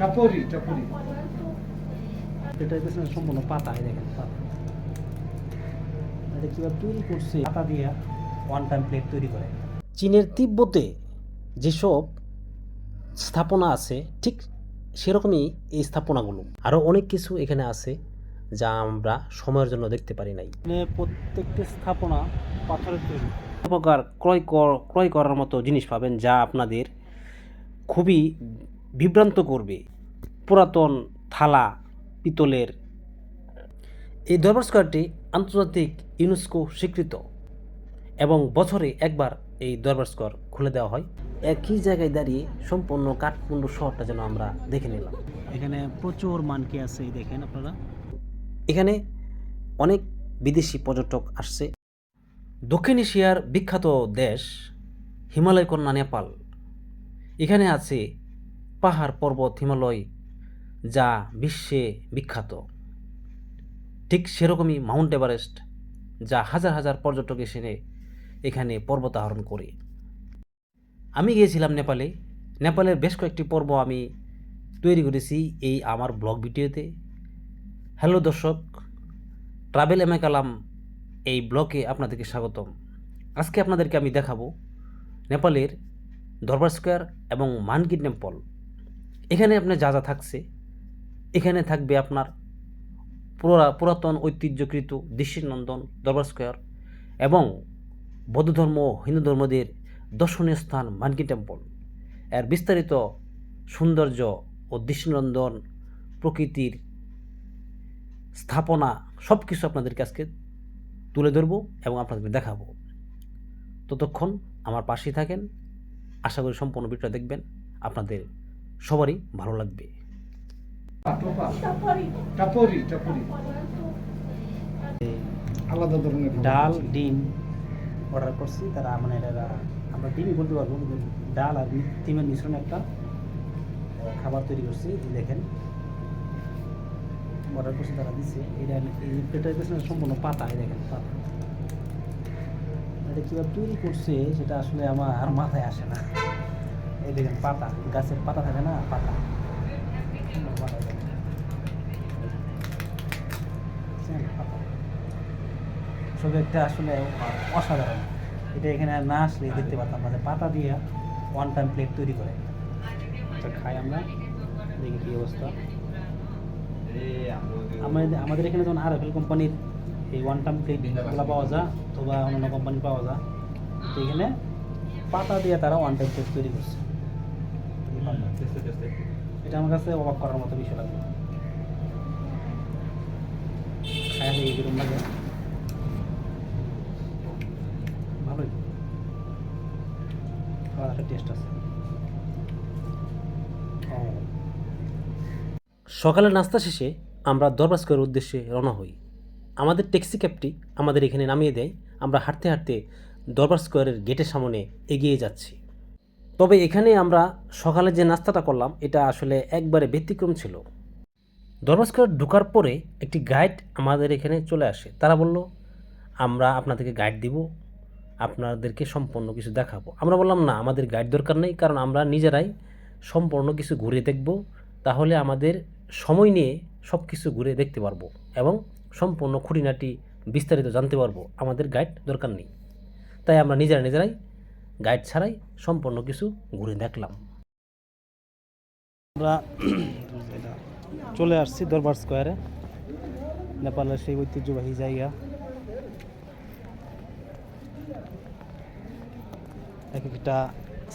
টাপরি টাপরি এটা হচ্ছে সম্পূর্ণ পাতা, দেখেন পাতা। এটা কীভাবে তৈরি করছে, পাতা দিয়ে ওয়ান টাইম প্লেট তৈরি করে। চীনের তিব্বতে যেসব স্থাপনা আছে ঠিক সেরকমই এই স্থাপনাগুলো। আরও অনেক কিছু এখানে আছে যা আমরা সময়ের জন্য দেখতে পারি নাই। প্রত্যেকটি স্থাপনা পাথরের তৈরি। প্রকার ক্রয় করার মতো জিনিস পাবেন যা আপনাদের খুবই বিভ্রান্ত করবে। পুরাতন থালা, পিতলের। এই দরবার স্কয়ারটি আন্তর্জাতিক ইউনেস্কো স্বীকৃত এবং বছরে একবার এই দরবার স্কয়ার খুলে দেওয়া হয়। একই জায়গায় দাঁড়িয়ে সম্পূর্ণ কাঠমান্ডু শহরটা যেন আমরা দেখে নিলাম। এখানে প্রচুর মানকি আছে, দেখেন আপনারা। এখানে অনেক বিদেশি পর্যটক আসছে। দক্ষিণ এশিয়ার বিখ্যাত দেশ হিমালয় কন্যা নেপাল। এখানে আছে পাহাড় পর্বত হিমালয় যা বিশ্বে বিখ্যাত। ঠিক সেরকমই মাউন্ট এভারেস্ট যা হাজার হাজার পর্যটক এসে এখানে পর্বতারোহণ করে। আমি গিয়েছিলাম নেপালে। নেপালের বেশ কয়েকটি পর্ব আমি তৈরি করেছি এই আমার ব্লগ ভিডিওতে। হ্যালো দর্শক, ট্রাভেল এম এ কালাম এই ব্লগে আপনাদেরকে স্বাগতম। আজকে আপনাদেরকে আমি দেখাবো নেপালের দরবার স্কয়ার এবং মানকি টেম্পল। এখানে আপনার যা যা থাকছে, এখানে থাকবে আপনার পুরাতন ঐতিহ্যকৃত দৃষ্টিনন্দন দরবার স্কয়ার এবং বৌদ্ধ ধর্ম হিন্দু ধর্মদের দর্শনীয় স্থান মানকি টেম্পল। এর বিস্তারিত সৌন্দর্য ও দৃষ্টিনন্দন প্রকৃতির স্থাপনা সব কিছু আপনাদেরকে আজকে তুলে ধরবো এবং আপনাদেরকে দেখাবো। ততক্ষণ আমার পাশেই থাকেন। আশা করি সম্পূর্ণ ভিডিওটা দেখবেন, আপনাদের সবারই ভালো লাগবে। টাপরি টাপরি আলাদা ধরনের ডাল ডিম অর্ডার করছি। তারা মানে এটা আমরা ডিমই বলতে পারবো, কিন্তু ডাল আর ডিমের মিশ্রণে একটা খাবার তৈরি করছি। দেখেন অর্ডার করছি, তারা দিচ্ছে। এটা এই প্লেটের পেছনে সম্পূর্ণ পাতা, দেখেন পাতা। এটা কীভাবে তৈরি করছে সেটা আসলে আমার মাথায় আসে না। এই দেখেন পাতা, গাছের পাতা থাকে না, পাতা সব একটা আসলে অসাধারণ। এটা এখানে না আসলে দেখতে পারতাম না পাতা দিয়ে ওয়ান টাইম প্লেট তৈরি করে। খাই আমরা, দেখি কী অবস্থা। আমাদের এখানে যেমন RFL কোম্পানির এই ওয়ান টাইম প্লেটগুলো পাওয়া যায় অথবা অন্যান্য কোম্পানির পাওয়া যায়, তো এখানে পাতা দিয়ে তারা ওয়ান টাইম প্লেট তৈরি করছে। এটা আমার কাছে অবাক করার মতো বিষয় লাগবে। খায় দেখি কিরকম লাগে। ভালোই, আলাদা একটা টেস্ট আছে। সকালের নাস্তা শেষে আমরা দরবার স্কয়ারের উদ্দেশ্যে রওনা হই। আমাদের ট্যাক্সি ক্যাবটি আমাদের এখানে নামিয়ে দেয়। আমরা হাঁটতে হাঁটতে দরবার স্কয়ারের গেটের সামনে এগিয়ে যাচ্ছি। তবে এখানে আমরা সকালে যে নাস্তাটা করলাম এটা আসলে একবারে ব্যতিক্রম ছিল। দরবার স্কয়ার ঢোকার পরে একটি গাইড আমাদের এখানে চলে আসে। তারা বলল, আমরা আপনাদেরকে গাইড দিব, আপনাদেরকে সম্পূর্ণ কিছু দেখাবো। আমরা বললাম না, আমাদের গাইড দরকার নেই, কারণ আমরা নিজেরাই সম্পূর্ণ কিছু ঘুরে দেখব। তাহলে আমাদের সময় নিয়ে সব কিছু ঘুরে দেখতে পারবো এবং সম্পূর্ণ খুঁটিনাটি বিস্তারিত জানতে পারবো। আমাদের গাইড দরকার নেই। তাই আমরা নিজেরাই গাইড ছাড়াই সম্পূর্ণ কিছু ঘুরে দেখলাম। আমরা চলে আসছি দরবার স্কয়ারে, নেপালের সেই ঐতিহ্যবাহী জায়গা। এক একটা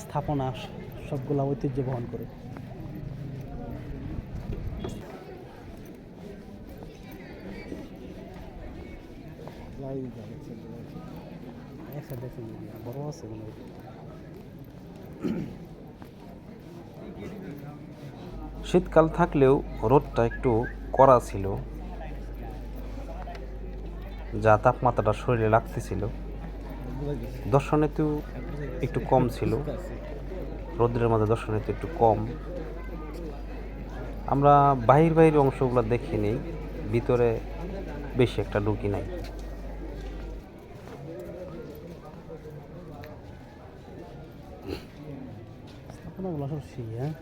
স্থাপনা সবগুলা ঐতিহ্য বহন করে। বড় আছে শীতকাল থাকলেও রোদটা একটু কড়া ছিল, যা তাপমাত্রাটা শরীরে লাগতেছিল। দর্শনার্থীও একটু কম ছিল, রোদ্রের মধ্যে দর্শনার্থী একটু কম। আমরা বাহির অংশগুলো দেখে নিই, ভিতরে বেশি একটা ঢুকি নাই। স্থাপনাগুলো সব সেই, হ্যাঁ।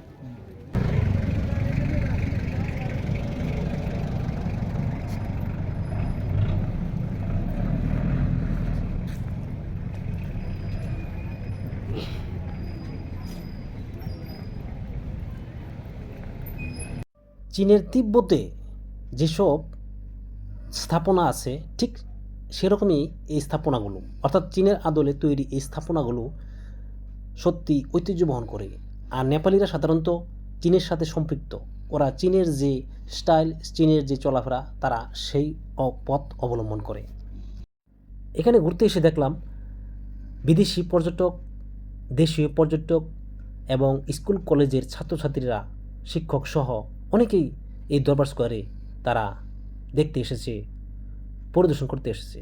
চীনের তিব্বতে যেসব স্থাপনা আছে ঠিক সেরকমই এই স্থাপনাগুলো, অর্থাৎ চীনের আদলে তৈরি এই স্থাপনাগুলো সত্যি ঐতিহ্য বহন করে। আর নেপালিরা সাধারণত চীনের সাথে সম্পৃক্ত, ওরা চীনের যে স্টাইল, চীনের যে চলাফেরা, তারা সেই পথ অবলম্বন করে। এখানে ঘুরতে এসে দেখলাম বিদেশি পর্যটক, দেশীয় পর্যটক এবং স্কুল কলেজের ছাত্রছাত্রীরা, শিক্ষক সহ অনেকেই এই দরবার স্কোয়ারে তারা দেখতে এসেছে, পরিদর্শন করতে এসেছে।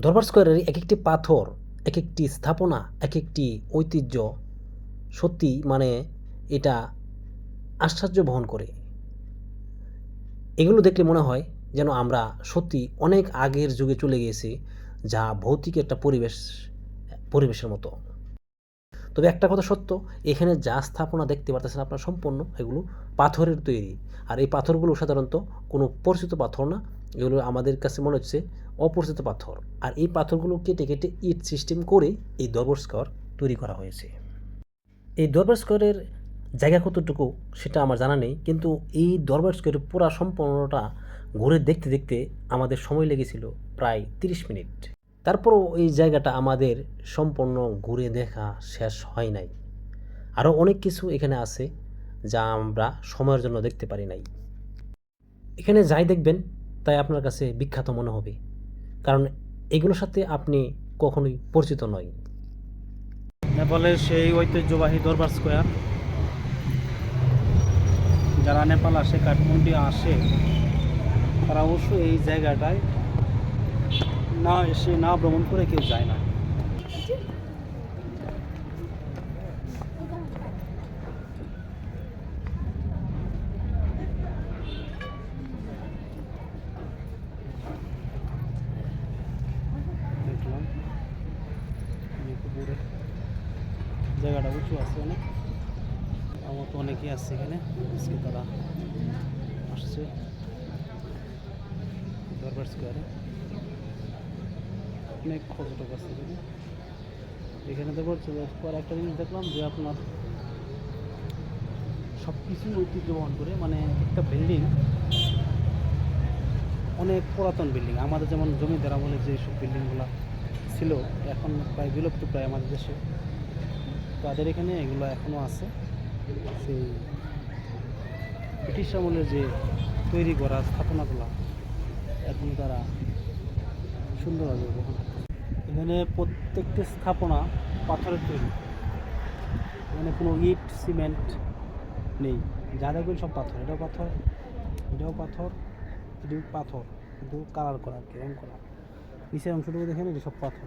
দরবার স্কোয়ারের এক একটি পাথর, এক একটি স্থাপনা, এক একটি ঐতিহ্য সত্যি মানে এটা আশ্চর্য বহন করে। এগুলো দেখলে মনে হয় যেন আমরা সত্যি অনেক আগের যুগে চলে গিয়েছি, যা ভৌতিক একটা পরিবেশের মতো। তবে একটা কথা সত্য, এখানে যা স্থাপনা দেখতে পারতেছেন আপনারা সম্পূর্ণ এগুলো পাথরের তৈরি। আর এই পাথরগুলো সাধারণত কোনো পরিচিত পাথর না, এগুলো আমাদের কাছে মনে হচ্ছে অপরিচিত পাথর। আর এই পাথরগুলো কেটে কেটে ইট সিস্টেম করে এই দরবার স্কোয়ার তৈরি করা হয়েছে। এই দরবার স্কোয়ারের জায়গা কতটুকু সেটা আমার জানা নেই, কিন্তু এই দরবার স্কোয়ারের পুরো সম্পূর্ণটা ঘুরে দেখতে দেখতে আমাদের সময় লেগেছিল প্রায় 30 মিনিট। তারপরও এই জায়গাটা আমাদের সম্পূর্ণ ঘুরে দেখা শেষ হয় নাই। আরও অনেক কিছু এখানে আছে যা আমরা সময়ের জন্য দেখতে পারি নাই। এখানে যাই দেখবেন তাই আপনার কাছে বিখ্যাত মনে হবে, কারণ এগুলোর সাথে আপনি কখনোই পরিচিত নয়। নেপালের সেই ঐতিহ্যবাহী দরবার স্কোয়ার, যারা নেপাল আসে, কাঠমান্ডু আসে, তারা অবশ্যই এই জায়গাটায় না এসে, না ভ্রমণ করে কেউ যায় না। দেখলাম পুকুরে জায়গাটা উঁচু আছে অনেক, আমার তো অনেকেই আসছে এখানে, আজকে তারা আসছে দরবার স্কোয়ারে। অনেক পর্যটক আসছে এখানে দেখো। পর একটা জিনিস দেখলাম যে আপনার সব কিছুই ঐতিহ্য বহন করে, মানে একটা বিল্ডিং অনেক পুরাতন বিল্ডিং, আমাদের যেমন জমিদার আমলে যে সব বিল্ডিংগুলো ছিল এখন প্রায় বিলুপ্ত প্রায় আমাদের দেশে, তাদের এখানে এগুলো এখনও আছে। সেই ব্রিটিশ আমলের যে তৈরি করা স্থাপনাগুলো এখনও তারা সুন্দরভাবে বহন করে। এখানে প্রত্যেকটি স্থাপনা পাথরের তৈরি, এখানে কোনো ইট সিমেন্ট নেই, যা দেখবেন সব পাথর। এটাও পাথর, এটাও পাথর, এটাও পাথর, কিন্তু কালার করা, আর কি রং করা। নিচের অংশটুকু দেখেন, এটা সব পাথর,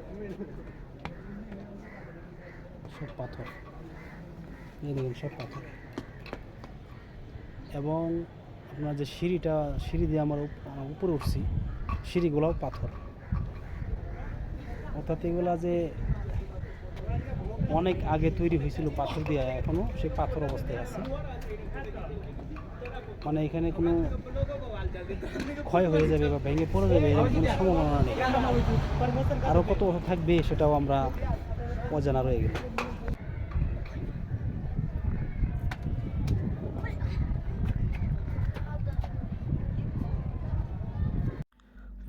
সব পাথর, এই দেখেন সব পাথর। এবং আপনার যে সিঁড়ি দিয়ে আমরা উপরে উঠছি, সিঁড়িগুলোও পাথর। অর্থাৎ এগুলা যে অনেক আগে তৈরি হয়েছিল পাথর দিয়ে, এখনও সেই পাথর অবস্থায় আছে। মানে এখানে কোনো ক্ষয় হয়ে যাবে বা ভেঙে পড়ে যাবে এরকম কোনো সম্ভাবনা নেই। আরও কত বছর থাকবে সেটাও আমরা অজানা রয়ে গেল।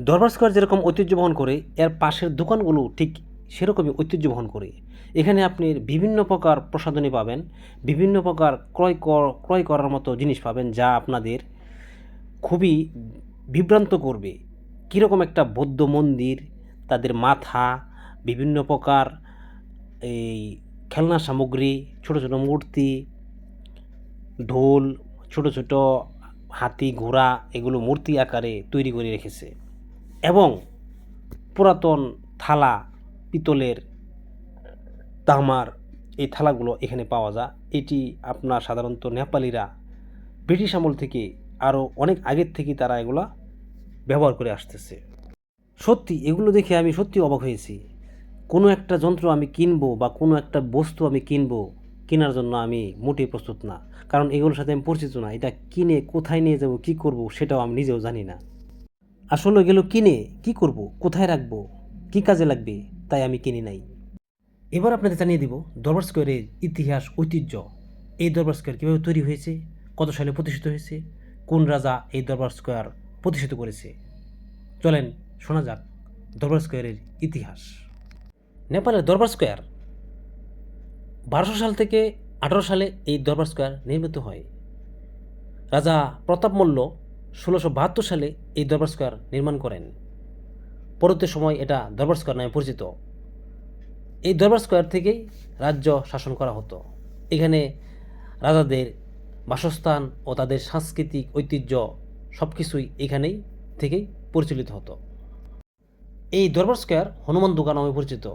দরবার স্কোয়ার যেরকম ঐতিহ্য বহন করে, এর পাশের দোকানগুলো ঠিক সেরকমই ঐতিহ্য বহন করে। এখানে আপনি বিভিন্ন প্রকার প্রসাধনী পাবেন, বিভিন্ন প্রকার ক্রয় করার মতো জিনিস পাবেন, যা আপনাদের খুবই বিভ্রান্ত করবে। কীরকম একটা বৌদ্ধ মন্দির, তাদের মাথা, বিভিন্ন প্রকার এই খেলনা সামগ্রী, ছোট ছোট মূর্তি, ঢোল, ছোট ছোট হাতি, ঘোড়া, এগুলো মূর্তি আকারে তৈরি করে রেখেছে। এবং পুরাতন থালা, পিতলের, তামার এই থালাগুলো এখানে পাওয়া যায়। এটি আপনার সাধারণত নেপালিরা ব্রিটিশ আমল থেকে আরও অনেক আগের থেকেই তারা এগুলা ব্যবহার করে আসতেছে। সত্যি এগুলো দেখে আমি সত্যি অবাক হয়েছি। কোনো একটা যন্ত্র আমি কিনবো বা কোনো একটা বস্তু আমি কিনবো, কেনার জন্য আমি মোটেই প্রস্তুত না, কারণ এগুলোর সাথে আমি পরিচিত না। এটা কিনে কোথায় নিয়ে যাব, কী করব, সেটাও আমি নিজেও জানি না। আসলে এগুলো কিনে কি করব, কোথায় রাখবো, কী কাজে লাগবে, তাই আমি কিনি নাই। এবার আপনাদের জানিয়ে দিব দরবার স্কোয়ারের ইতিহাস, ঐতিহ্য। এই দরবার স্কোয়ার কীভাবে তৈরি হয়েছে, কত সালে প্রতিষ্ঠিত হয়েছে, কোন রাজা এই দরবার স্কোয়ার প্রতিষ্ঠিত করেছে। চলেন শোনা যাক দরবার স্কোয়ারের ইতিহাস। নেপালের দরবার স্কোয়ার 1200 সাল থেকে 18 সালে এই দরবার স্কোয়ার নির্মিত হয়। রাজা প্রতাপ মল্ল 1672 সালে এই দরবার স্কোয়ার নির্মাণ করেন। পরবর্তী সময় এটা দরবার স্কোয়ার নামে পরিচিত। এই দরবার স্কোয়ার থেকেই রাজ্য শাসন করা হতো। এখানে রাজাদের বাসস্থান ও তাদের সাংস্কৃতিক ঐতিহ্য সব কিছুই এখানেই থেকেই পরিচালিত হতো। এই দরবার স্কোয়ার হনুমান দুর্গা নামে পরিচিত।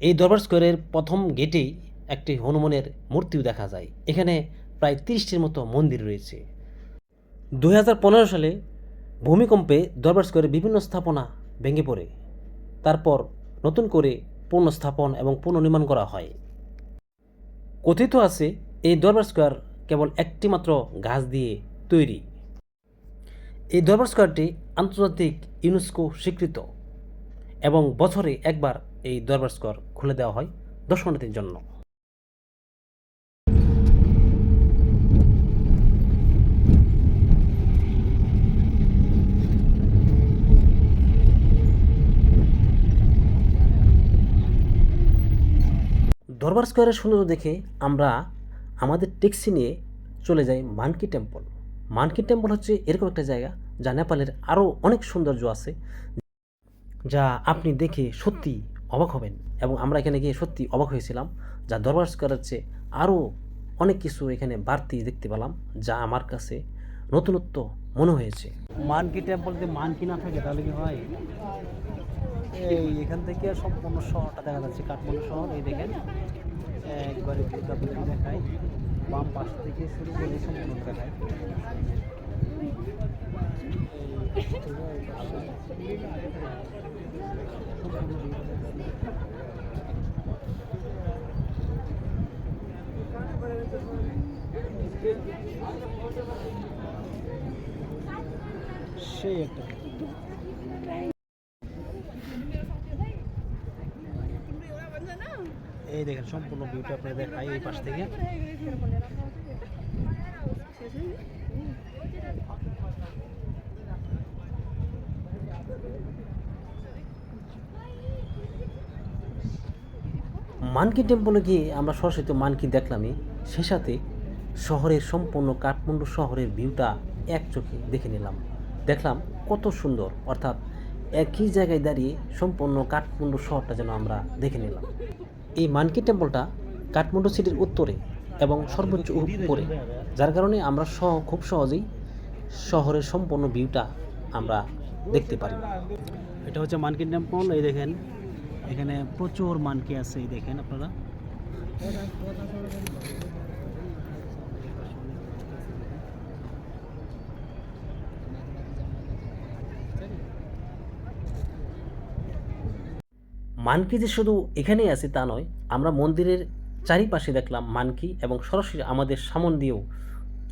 এই দরবার স্কোয়ারের প্রথম গেটেই একটি হনুমানের মূর্তিও দেখা যায়। এখানে প্রায় 30টির মতো মন্দির রয়েছে। 2015 সালে ভূমিকম্পে দরবার স্কোয়ারের বিভিন্ন স্থাপনা ভেঙে পড়ে। তারপর নতুন করে পুনঃস্থাপন এবং পুনর্নির্মাণ করা হয়। কথিত আছে এই দরবার স্কোয়ার কেবল একটি মাত্র গাছ দিয়ে তৈরি। এই দরবার স্কোয়ারটি আন্তর্জাতিক ইউনেস্কো স্বীকৃত এবং বছরে একবার এই দরবার স্কোয়ার খুলে দেওয়া হয় দর্শনার্থীর জন্য। দরবার স্কোয়ারের সৌন্দর্য দেখে আমরা আমাদের ট্যাক্সি নিয়ে চলে যাই মানকি টেম্পল। মানকি টেম্পল হচ্ছে এরকম একটা জায়গা যা নেপালের আরও অনেক সৌন্দর্য আছে, যা আপনি দেখে সত্যি অবাক হবেন। এবং আমরা এখানে গিয়ে সত্যি অবাক হয়েছিলাম, যা দরবার স্কোয়ারের চেয়ে আরও অনেক কিছু এখানে বাড়তি দেখতে পেলাম, যা আমার কাছে নতুনত্ব মনে হয়েছে। মানকি টেম্পল যদি মানকি না থাকে তাহলে কি হয়? এই এখান থেকে সম্পূর্ণ শহরটা দেখা যাচ্ছে, কাঠমান্ডু শহর। এই দেখেন একবারে আপনাদের দেখায়, বাম পাশ থেকে শুরু করে সম্পূর্ণ দেখায়। সেই একটা এই দেখেন সম্পূর্ণ ভিউটা আপনাদের দেখাই এই পাশ থেকে। মানকি টেম্পলে গিয়ে আমরা সরাসরি তো মানকি দেখলামই, সে সাথে শহরের সম্পূর্ণ কাঠমান্ডু শহরের ভিউটা এক চোখে দেখে নিলাম। দেখলাম কত সুন্দর, অর্থাৎ একই জায়গায় দাঁড়িয়ে সম্পূর্ণ কাঠমান্ডু শহরটা যেন আমরা দেখে নিলাম। এই মানকি টেম্পলটা কাঠমান্ডু সিটির উত্তরে এবং সর্বোচ্চ উপরে, যার কারণে আমরা খুব সহজেই শহরের সম্পূর্ণ ভিউটা আমরা দেখতে পারি। এটা হচ্ছে মানকি টেম্পল। এই দেখেন এখানে প্রচুর মানকি আছে, এই দেখেন আপনারা। মানকি যে শুধু এখানেই আছে তা নয়, আমরা মন্দিরের চারিপাশে দেখলাম মানকি এবং সরাসরি আমাদের সামন দিয়েও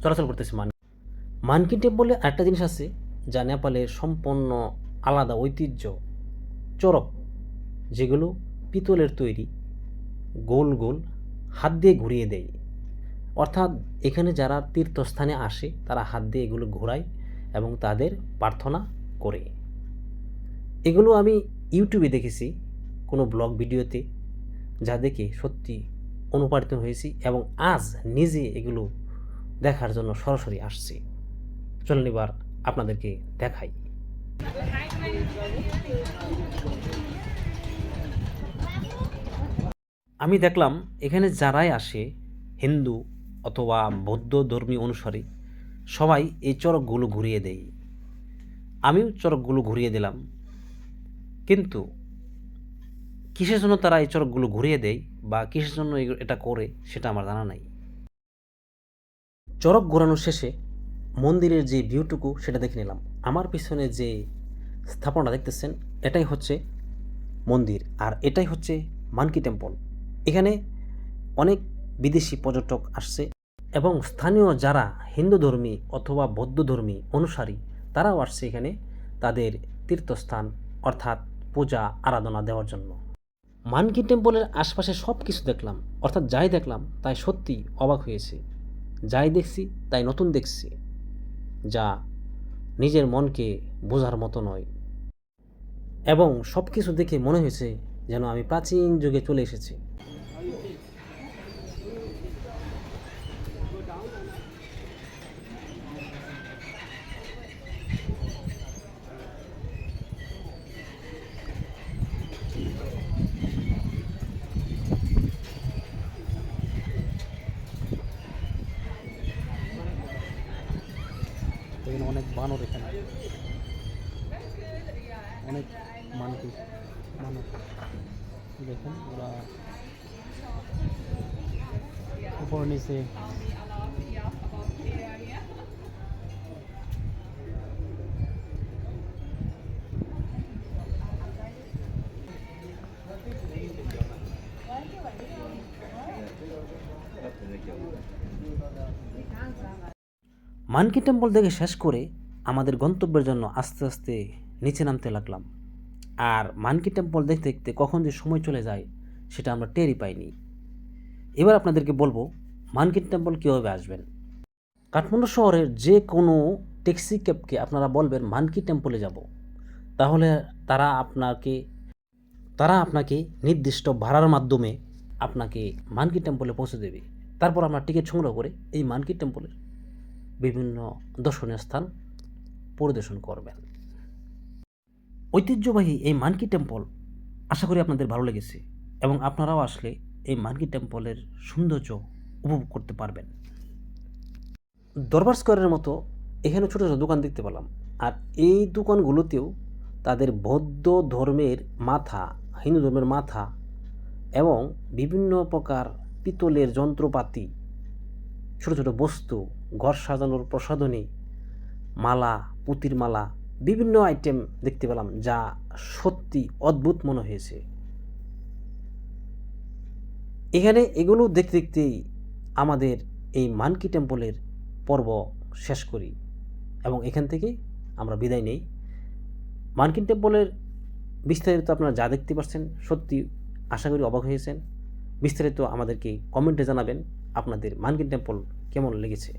চলাচল করতেছে মানকি। মানকি টেম্পলে আরেকটা জিনিস আছে যা নেপালের সম্পূর্ণ আলাদা ঐতিহ্য, চড়ক, যেগুলো পিতলের তৈরি, গোল গোল হাত দিয়ে ঘুরিয়ে দেয়। অর্থাৎ এখানে যারা তীর্থস্থানে আসে তারা হাত দিয়ে এগুলো ঘোরায় এবং তাদের প্রার্থনা করে। এগুলো আমি ইউটিউবে দেখেছি কোনো ব্লগ ভিডিওতে, যা দেখে সত্যি অনুপ্রাণিত হয়েছি এবং আজ নিজে এগুলো দেখার জন্য সরাসরি আসছি। চলুন এবার আপনাদেরকে দেখাই। আমি দেখলাম এখানে যারাই আসে, হিন্দু অথবা বৌদ্ধ ধর্মী অনুসারী, সবাই এই চড়কগুলো ঘুরিয়ে দেয়। আমিও চড়কগুলো ঘুরিয়ে দিলাম, কিন্তু কিসের জন্য তারা এই চড়কগুলো ঘুরিয়ে দেয় বা কিসের জন্য এটা করে সেটা আমার জানা নাই। চড়ক ঘোরানো শেষে মন্দিরের যে ভিউটুকু সেটা দেখে নিলাম। আমার পিছনে যে স্থাপনা দেখতেছেন এটাই হচ্ছে মন্দির, আর এটাই হচ্ছে মানকি টেম্পল। এখানে অনেক বিদেশি পর্যটক আসছে এবং স্থানীয় যারা হিন্দু ধর্মী অথবা বৌদ্ধ ধর্মী অনুসারী তারাও আসছে এখানে তাদের তীর্থস্থান অর্থাৎ পূজা আরাধনা দেওয়ার জন্য। মানকি টেম্পলের আশপাশে সব কিছু দেখলাম, অর্থাৎ যাই দেখলাম তাই সত্যি অবাক হয়েছে। যাই দেখছি তাই নতুন দেখছি, যা নিজের মনকে বোঝার মতো নয়। এবং সব কিছু দেখে মনে হয়েছে যেন আমি প্রাচীন যুগে চলে এসেছি। এখানে অনেক বানর, এখানে অনেক মানকি বানর দেখুন, ওরা উপর নিচে মানকি টেম্পল দেখে শেষ করে আমাদের গন্তব্যের জন্য আস্তে আস্তে নিচে নামতে লাগলাম। আর মানকি টেম্পল দেখতে দেখতে কখন যে সময় চলে যায় সেটা আমরা টেরই পাইনি। এবার আপনাদেরকে বলবো মানকি টেম্পল কীভাবে আসবেন। কাঠমান্ডু শহরের যে কোনো ট্যাক্সি ক্যাবকে আপনারা বলবেন মানকি টেম্পলে যাব, তাহলে তারা আপনাকে নির্দিষ্ট ভাড়ার মাধ্যমে আপনাকে মানকি টেম্পলে পৌঁছে দেবে। তারপর আপনার টিকিট সংগ্রহ করে এই মানকি টেম্পলের বিভিন্ন দর্শনীয় স্থান পরিদর্শন করবেন। ঐতিহ্যবাহী এই মানকি টেম্পল আশা করি আপনাদের ভালো লেগেছে এবং আপনারাও আসলে এই মানকি টেম্পলের সৌন্দর্য উপভোগ করতে পারবেন। দরবার স্কোয়ারের মতো এখানে ছোটো ছোটো দোকান দেখতে পেলাম, আর এই দোকানগুলোতেও তাদের বৌদ্ধ ধর্মের মাথা, হিন্দু ধর্মের মাথা এবং বিভিন্ন প্রকার পিতলের যন্ত্রপাতি, ছোটো ছোটো বস্তু, ঘর সাজানোর প্রসাধনী, মালা, পুঁতির মালা, বিভিন্ন আইটেম দেখতে পেলাম যা সত্যি অদ্ভুত মনে হয়েছে। এখানে এগুলো দেখতে দেখতেই আমাদের এই মানকি টেম্পলের পর্ব শেষ করি এবং এখান থেকে আমরা বিদায় নেই। মানকি টেম্পলের বিস্তারিত আপনারা যা দেখতে পাচ্ছেন সত্যি আশা করি অবাক হয়েছেন। বিস্তারিত আমাদেরকে কমেন্টে জানাবেন আপনাদের মানকি টেম্পল কেমন লেগেছে।